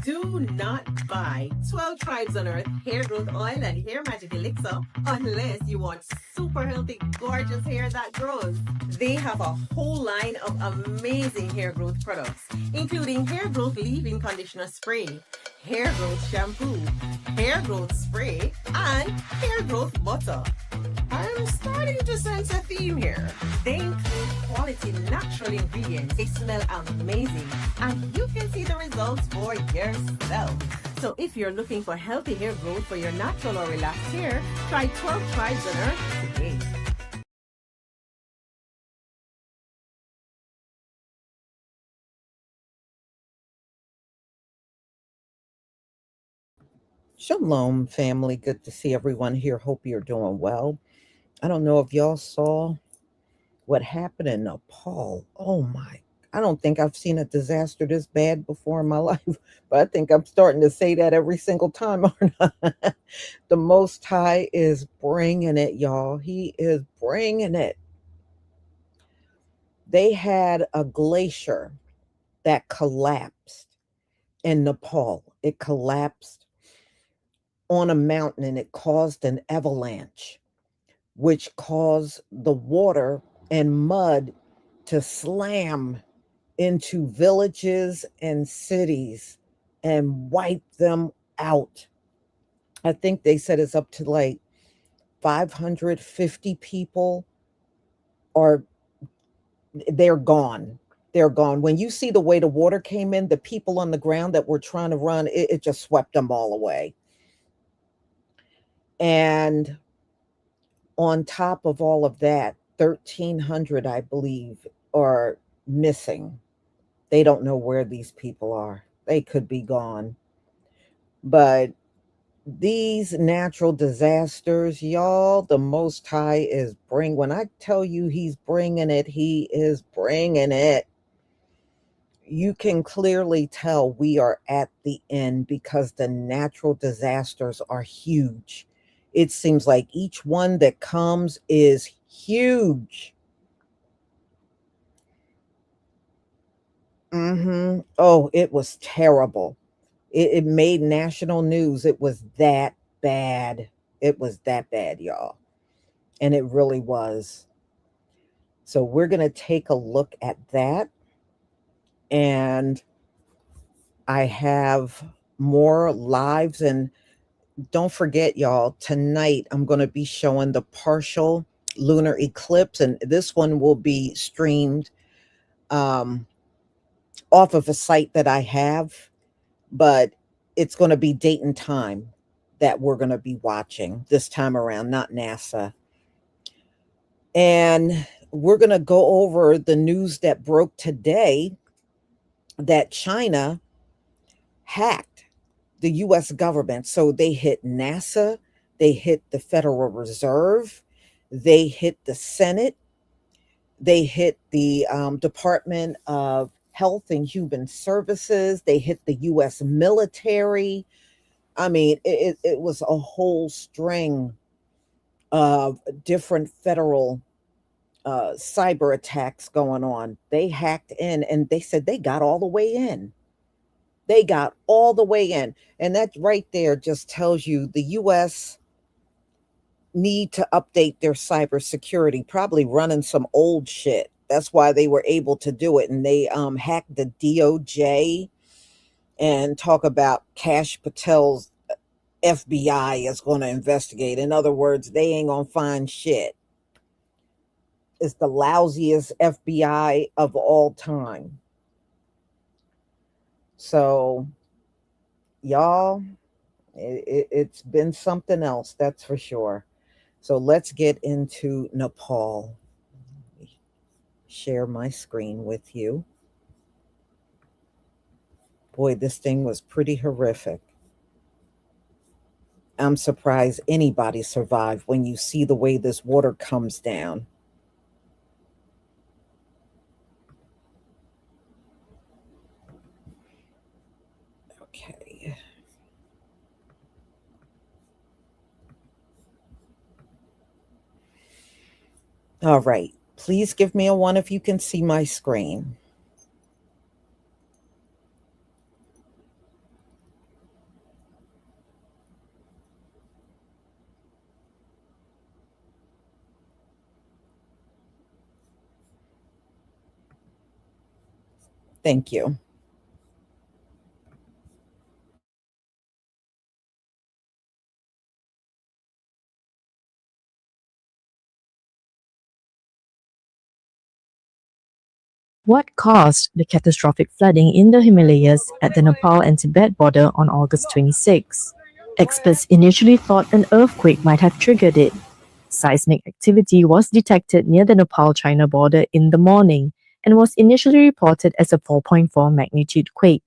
Do not buy 12 Tribes on Earth hair growth oil and hair magic elixir unless you want super healthy, gorgeous hair that grows. They have a whole line of amazing hair growth products, including hair growth leave-in conditioner spray, hair growth shampoo, hair growth spray, and hair growth butter. I'm starting to sense a theme here. They include quality natural ingredients. They smell amazing, and you can see the results for yourself. So if you're looking for healthy hair growth for your natural or relaxed hair, try 12 Tribes on Earth today. Shalom, family. Good to see everyone here. Hope you're doing well. I don't know if y'all saw what happened in Nepal. Oh my, I don't think I've seen a disaster this bad before in my life, but I think I'm starting to say that every single time, aren't I? The Most High is bringing it, y'all. He is bringing it. They had a glacier that collapsed in Nepal. It collapsed on a mountain and it caused an avalanche, which caused the water and mud to slam into villages and cities and wipe them out. I think they said it's up to like 550 people are they're gone. They're gone. When you see the way the water came in, the people on the ground that were trying to run, it just swept them all away. And on top of all of that, 1,300, I believe, are missing. They don't know where these people are. They could be gone. But these natural disasters, y'all, the Most High is when I tell you he's bringing it, he is bringing it. You can clearly tell we are at the end because the natural disasters are huge. It seems like each one that comes is huge. Oh, it was terrible. It made national news. It was that bad. It was that bad, y'all. And it really was. So we're going to take a look at that. And I have more lives. And don't forget, y'all, tonight I'm going to be showing the partial lunar eclipse. And this one will be streamed off of a site that I have, but it's going to be date and time that we're going to be watching this time around, not NASA. And we're going to go over the news that broke today that China hacked the US government. So they hit NASA, they hit the Federal Reserve, they hit the Senate, they hit the Department of Health and Human Services, they hit the US military. I mean, it was a whole string of different federal cyber attacks going on. They hacked in and they said they got all the way in. They got all the way in. And that right there just tells you the US need to update their cybersecurity, probably running some old shit. That's why they were able to do it. And they hacked the DOJ and talk about Cash Patel's FBI is going to investigate. In other words, they ain't going to find shit. It's the lousiest FBI of all time. So, y'all, it's been something else, that's for sure. So let's get into Nepal. Share my screen with you. Boy, this thing was pretty horrific. I'm surprised anybody survived when you see the way this water comes down. Okay. All right. Please give me a 1 if you can see my screen. Thank you. What caused the catastrophic flooding in the Himalayas at the Nepal and Tibet border on August 26? Experts initially thought an earthquake might have triggered it. Seismic activity was detected near the Nepal-China border in the morning and was initially reported as a 4.4 magnitude quake.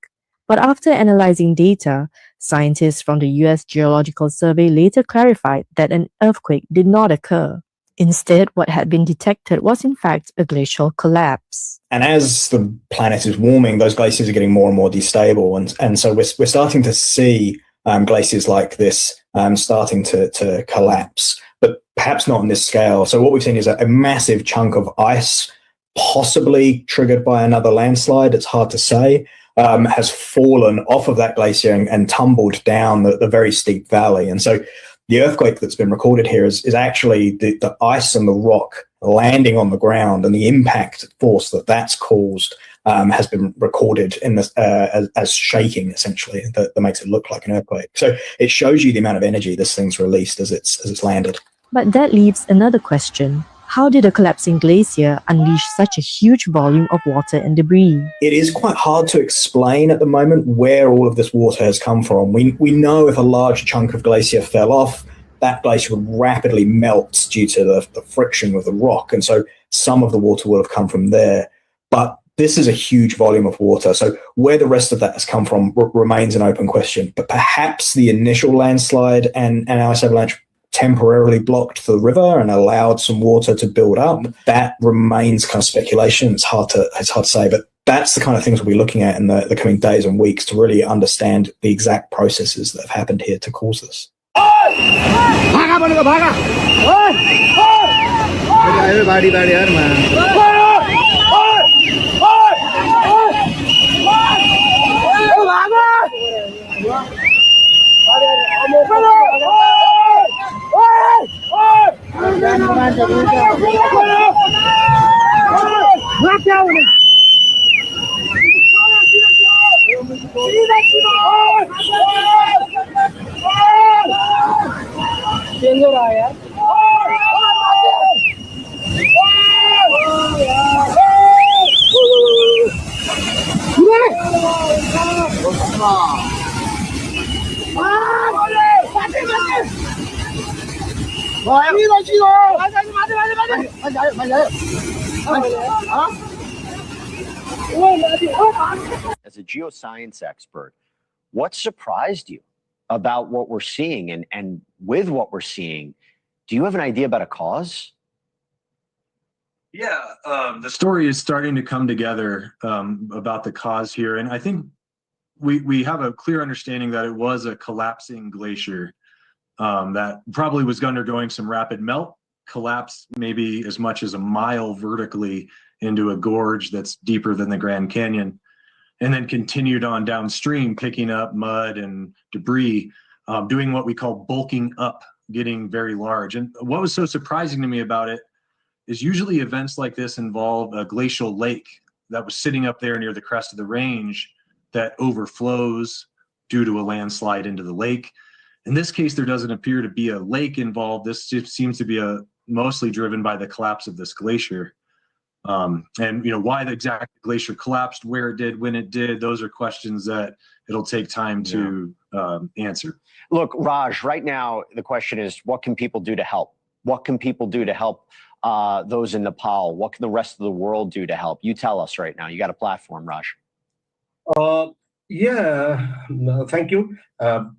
But after analyzing data, scientists from the US Geological Survey later clarified that an earthquake did not occur. Instead, what had been detected was in fact a glacial collapse. And as the planet is warming, those glaciers are getting more and more destable. And so we're starting to see glaciers like this starting to collapse, but perhaps not on this scale. So what we've seen is a massive chunk of ice, possibly triggered by another landslide, it's hard to say, has fallen off of that glacier and tumbled down the very steep valley. And so the earthquake that's been recorded here is actually the ice and the rock landing on the ground, and the impact force that's caused has been recorded in this as shaking, essentially, that makes it look like an earthquake. So it shows you the amount of energy this thing's released as it's landed. But that leaves another question. How did a collapsing glacier unleash such a huge volume of water and debris? It is quite hard to explain at the moment where all of this water has come from. We know if a large chunk of glacier fell off, that glacier would rapidly melt due to the friction with the rock. And so some of the water will have come from there. But this is a huge volume of water. So where the rest of that has come from remains an open question. But perhaps the initial landslide and ice avalanche temporarily blocked the river and allowed some water to build up. That remains kind of speculation. It's hard to say, but that's the kind of things we'll be looking at in the coming days and weeks to really understand the exact processes that have happened here to cause this. As a geoscience expert, what surprised you about what we're seeing? And with what we're seeing, do you have an idea about a cause? Yeah, the story is starting to come together about the cause here. And I think we have a clear understanding that it was a collapsing glacier that probably was undergoing some rapid melt, collapsed maybe as much as a mile vertically into a gorge that's deeper than the Grand Canyon, and then continued on downstream, picking up mud and debris, doing what we call bulking up, getting very large. And what was so surprising to me about it is usually events like this involve a glacial lake that was sitting up there near the crest of the range that overflows due to a landslide into the lake. In this case, there doesn't appear to be a lake involved. This just seems to be mostly driven by the collapse of this glacier. And why the exact glacier collapsed, where it did, when it did, those are questions that it'll take time to answer. Look, Raj, right now, the question is, what can people do to help? What can people do to help those in Nepal? What can the rest of the world do to help? You tell us right now. You got a platform, Raj. Thank you.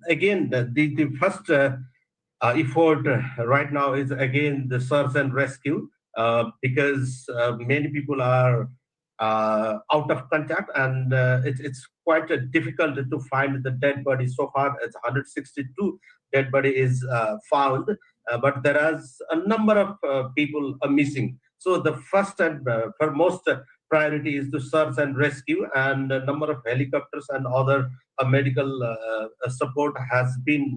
Again, the first effort right now is again the search and rescue because many people are out of contact, and it's quite difficult to find the dead body. So far, it's 162 dead body is found, but there is a number of people are missing. So the first and foremost priority is to search and rescue, and a number of helicopters and other medical support has been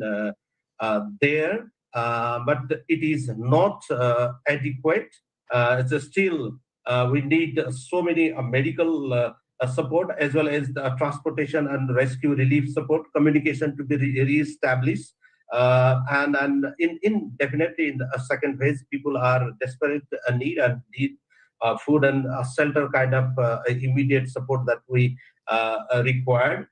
there, but it is not adequate. It's still we need so many medical support, as well as the transportation and rescue relief support, communication to be re-established. And definitely in the second phase, people are desperate need and need food and shelter kind of immediate support that we required.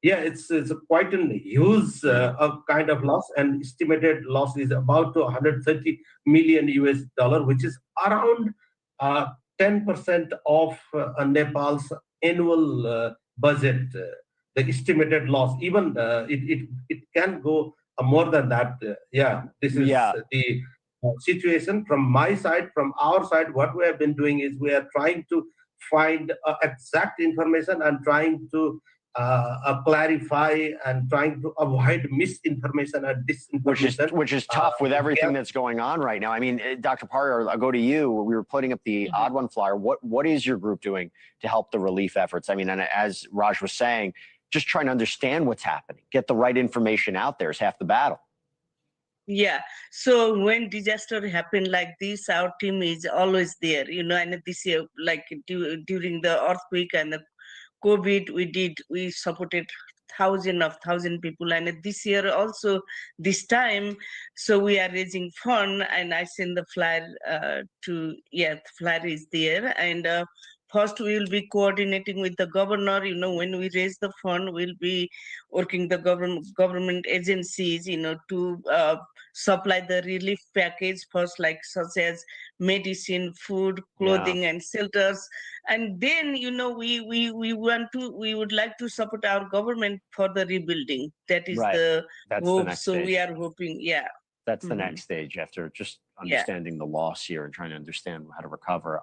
Yeah, it's quite a huge kind of loss, and estimated loss is about to $130 million US, which is around 10% of Nepal's annual budget. The estimated loss, even it can go more than that. Yeah, this is the situation from my side, from our side. What we have been doing is we are trying to find exact information and trying to clarify and trying to avoid misinformation and disinformation. Which is tough with everything that's going on right now. I mean, Dr. Pari, I'll go to you. We were putting up the Odd One flyer. What is your group doing to help the relief efforts? I mean, and as Raj was saying, just trying to understand what's happening, get the right information out there is half the battle. Yeah. So when disaster happen like this, our team is always there, and this year, like during the earthquake and the COVID, we supported thousand people, and this year also this time, so we are raising fund, and I send the flyer the flyer is there, and first we will be coordinating with the governor. When we raise the fund, we'll be working the government agencies, to supply the relief package first, like such as medicine, food, clothing, and shelters. And then, we would like to support our government for the rebuilding. That is the hope. So we are hoping, That's the next stage after just understanding the loss here and trying to understand how to recover.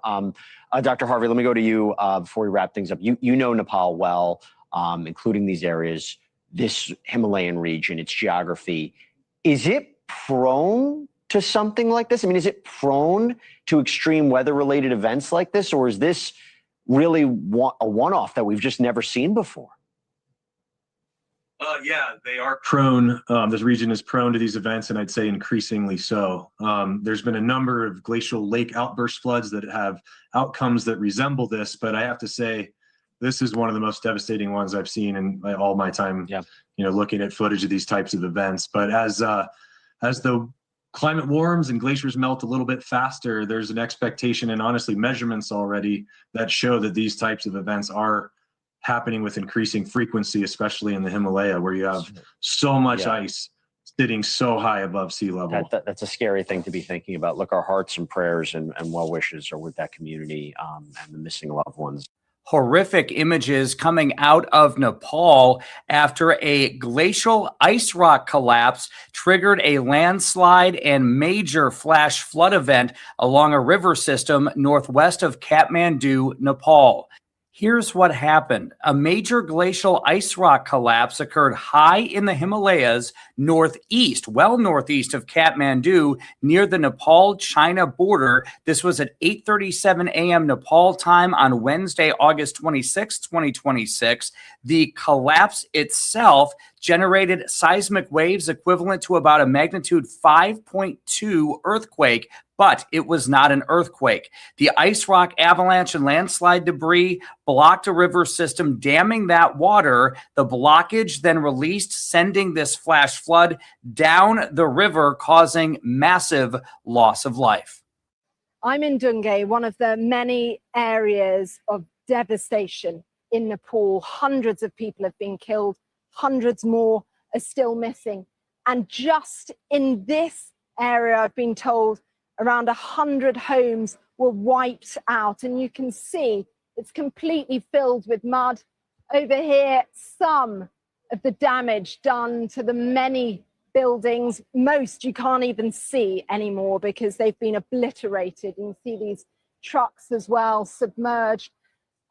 Dr. Harvey, let me go to you before we wrap things up. You know Nepal well, including these areas, this Himalayan region, its geography. Is it prone to something like this? I mean, is it prone to extreme weather-related events like this, or is this really a one-off that we've just never seen before? Yeah, they are prone. This region is prone to these events, and I'd say increasingly so. There's been a number of glacial lake outburst floods that have outcomes that resemble this, but I have to say, this is one of the most devastating ones I've seen in all my time, looking at footage of these types of events. But as the climate warms and glaciers melt a little bit faster, there's an expectation and honestly measurements already that show that these types of events are happening with increasing frequency, especially in the Himalaya, where you have so much ice sitting so high above sea level. That's a scary thing to be thinking about. Look, our hearts and prayers and well wishes are with that community and the missing loved ones. Horrific images coming out of Nepal after a glacial ice rock collapse triggered a landslide and major flash flood event along a river system northwest of Kathmandu, Nepal. Here's what happened. A major glacial ice rock collapse occurred high in the Himalayas northeast, well northeast of Kathmandu, near the Nepal-China border. This was at 8:37 a.m. Nepal time on Wednesday, August 26, 2026. The collapse itself generated seismic waves equivalent to about a magnitude 5.2 earthquake, but it was not an earthquake. The ice rock avalanche and landslide debris blocked a river system, damming that water. The blockage then released, sending this flash flood down the river, causing massive loss of life. I'm in Dungay, one of the many areas of devastation in Nepal. Hundreds of people have been killed. Hundreds more are still missing. And just in this area, I've been told, around 100 homes were wiped out. And you can see it's completely filled with mud. Over here, some of the damage done to the many buildings. Most you can't even see anymore because they've been obliterated. You can see these trucks as well submerged.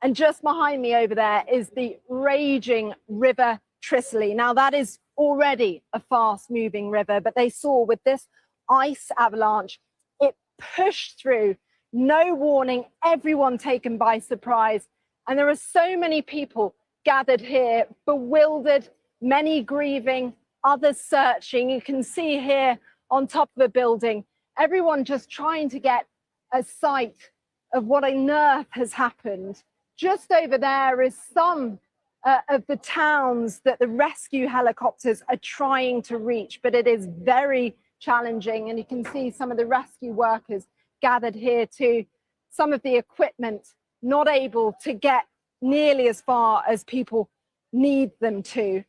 And just behind me over there is the raging river Tricely. Now that is already a fast moving river, but they saw with this ice avalanche, it pushed through, no warning, everyone taken by surprise. And there are so many people gathered here, bewildered, many grieving, others searching. You can see here on top of a building, everyone just trying to get a sight of what on earth has happened, Just over there is some of the towns that the rescue helicopters are trying to reach, but it is very challenging. And you can see some of the rescue workers gathered here too. Some of the equipment not able to get nearly as far as people need them to.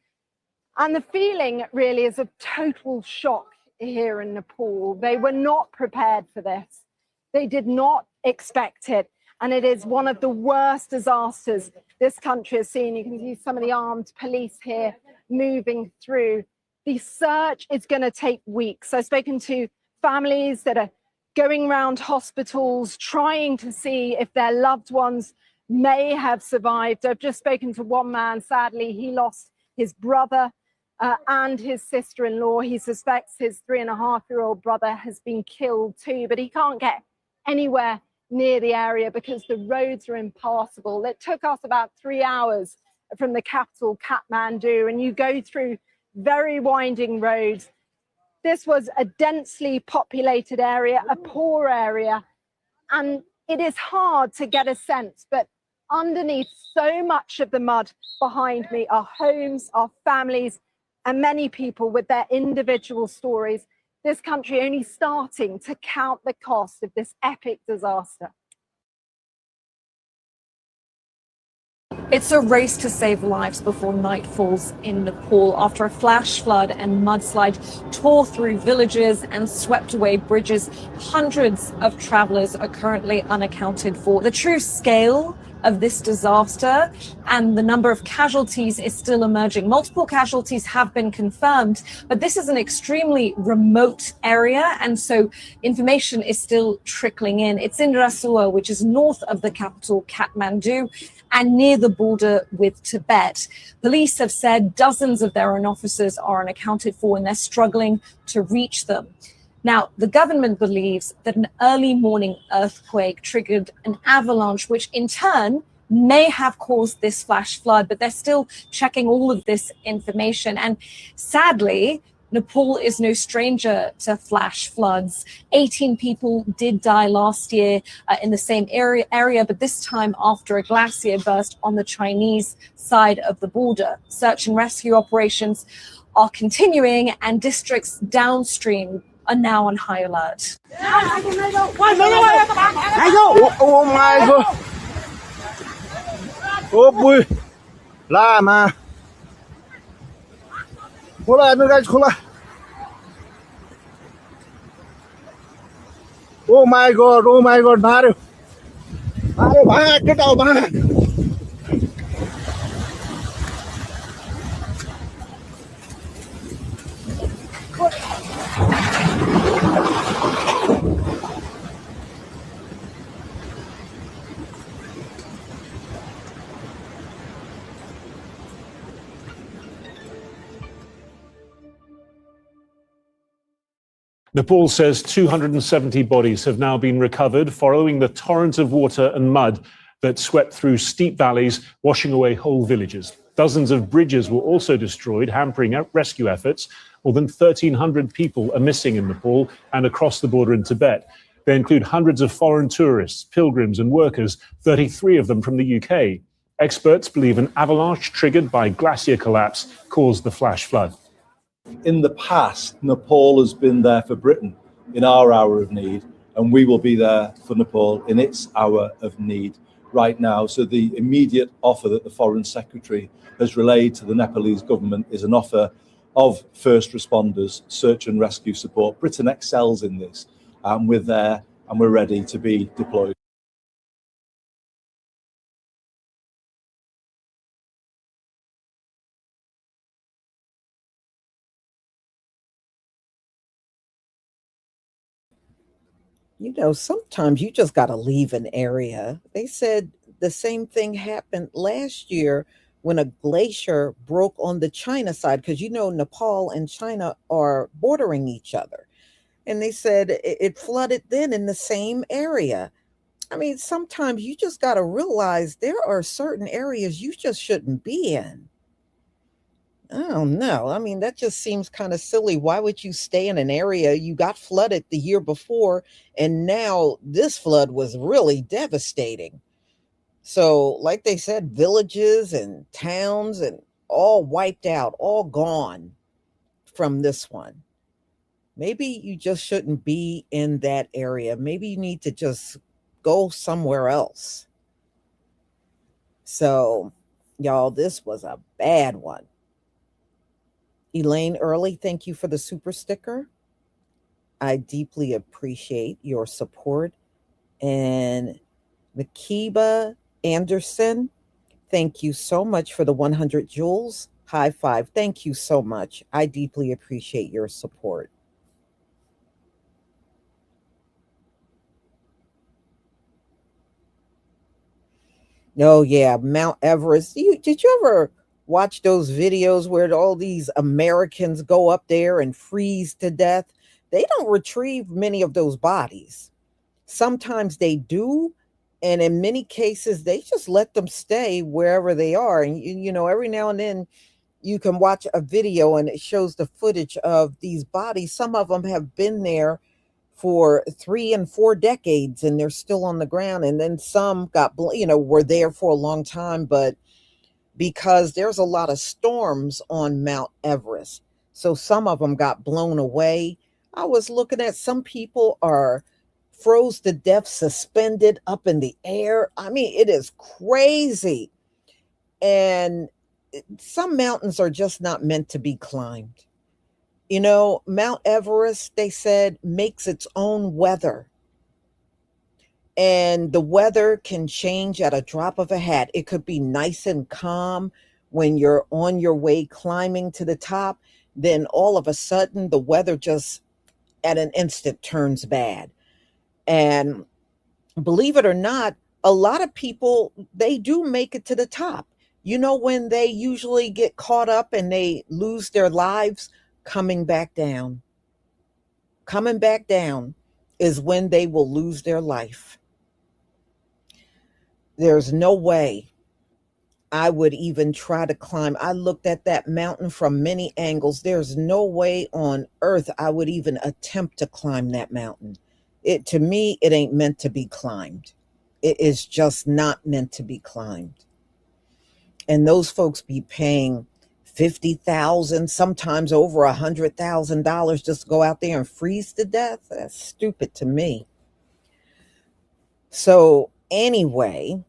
And the feeling really is of total shock here in Nepal. They were not prepared for this. They did not expect it. And it is one of the worst disasters this country has seen. You can see some of the armed police here moving through. The search is going to take weeks. I've spoken to families that are going around hospitals, trying to see if their loved ones may have survived. I've just spoken to one man, sadly, he lost his brother and his sister-in-law. He suspects his 3.5-year-old brother has been killed too, but he can't get anywhere near the area because the roads are impassable. It took us about 3 hours from the capital, Kathmandu, and you go through very winding roads. This was a densely populated area, a poor area, and it is hard to get a sense, but underneath so much of the mud behind me are homes, are families, and many people with their individual stories. This country only starting to count the cost of this epic disaster. It's a race to save lives before night falls in Nepal after a flash flood and mudslide tore through villages and swept away bridges. Hundreds of travelers are currently unaccounted for. The true scale of this disaster and the number of casualties is still emerging. Multiple casualties have been confirmed, but this is an extremely remote area, and so information is still trickling in. It's in Rasuwa, which is north of the capital, Kathmandu, and near the border with Tibet. Police have said dozens of their own officers are unaccounted for and they're struggling to reach them. Now, the government believes that an early morning earthquake triggered an avalanche, which in turn may have caused this flash flood, but they're still checking all of this information. And sadly, Nepal is no stranger to flash floods. 18 people did die last year in the same area, but this time after a glacier burst on the Chinese side of the border. Search and rescue operations are continuing, and districts downstream are now on high alert. Oh my God. Oh boy. Lama. Khola guys, khola. Oh my God, bharo. Bharo, bhag, get out, bhag. Nepal says 270 bodies have now been recovered following the torrent of water and mud that swept through steep valleys, washing away whole villages. Dozens of bridges were also destroyed, hampering rescue efforts. More than 1,300 people are missing in Nepal and across the border in Tibet. They include hundreds of foreign tourists, pilgrims and workers, 33 of them from the UK. Experts believe an avalanche triggered by glacier collapse caused the flash flood. In the past, Nepal has been there for Britain in our hour of need, and we will be there for Nepal in its hour of need right now. So the immediate offer that the Foreign Secretary has relayed to the Nepalese government is an offer of first responders, search and rescue support. Britain excels in this, and we're there and we're ready to be deployed. You know, sometimes you just got to leave an area. They said the same thing happened last year when a glacier broke on the China side, because you know Nepal and China are bordering each other. And they said it flooded then in the same area. I mean, sometimes you just got to realize there are certain areas you just shouldn't be in. I don't know. I mean, that just seems kind of silly. Why would you stay in an area you got flooded the year before, and now this flood was really devastating? So, like they said, villages and towns and all wiped out, all gone from this one. Maybe you just shouldn't be in that area. Maybe you need to just go somewhere else. So, y'all, this was a bad one. Elaine Early, thank you for the super sticker. I deeply appreciate your support. And Makiba Anderson, thank you so much for the 100 jewels. High five. Thank you so much. I deeply appreciate your support. Oh yeah, Mount Everest. Did you ever watch those videos where all these Americans go up there and freeze to death? They don't retrieve many of those bodies. Sometimes they do, and in many cases they just let them stay wherever they are. And you know, every now and then you can watch a video and it shows the footage of these bodies. Some of them have been there for 3 and 4 decades and they're still on the ground, and then some got were there for a long time, but because there's a lot of storms on Mount Everest, so some of them got blown away. I was looking at some people are froze to death, suspended up in the air. I mean, it is crazy. And some mountains are just not meant to be climbed. You know, Mount Everest, they said, makes its own weather. And the weather can change at a drop of a hat. It could be nice and calm when you're on your way climbing to the top. Then all of a sudden, the weather just at an instant turns bad. And believe it or not, a lot of people, they do make it to the top. You know, when they usually get caught up and they lose their lives, coming back down. Coming back down is when they will lose their life. There's no way I would even try to climb. I looked at that mountain from many angles. There's no way on earth I would even attempt to climb that mountain. To me, it ain't meant to be climbed. It is just not meant to be climbed. And those folks be paying $50,000, sometimes over $100,000 just to go out there and freeze to death. That's stupid to me. So anyway,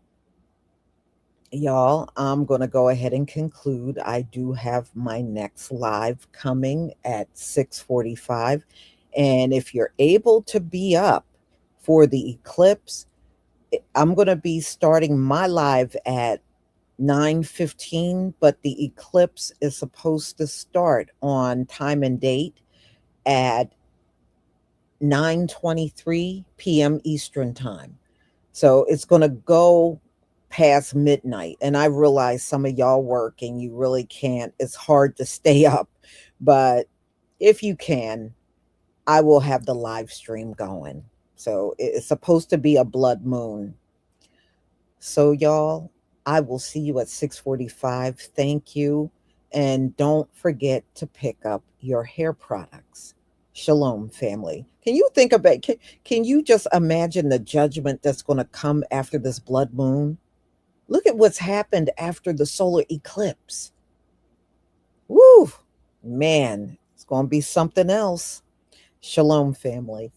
y'all, I'm going to go ahead and conclude. I do have my next live coming at 6:45. And if you're able to be up for the eclipse, I'm going to be starting my live at 9:15, but the eclipse is supposed to start on time and date at 9:23 p.m. Eastern time. So it's going to go past midnight. And I realize some of y'all work and you really can't. It's hard to stay up. But if you can, I will have the live stream going. So it's supposed to be a blood moon. So y'all, I will see you at 6:45. Thank you. And don't forget to pick up your hair products. Shalom, family. Can you think about, can you just imagine the judgment that's going to come after this blood moon? Look at what's happened after the solar eclipse. Woo, man, it's going to be something else. Shalom, family.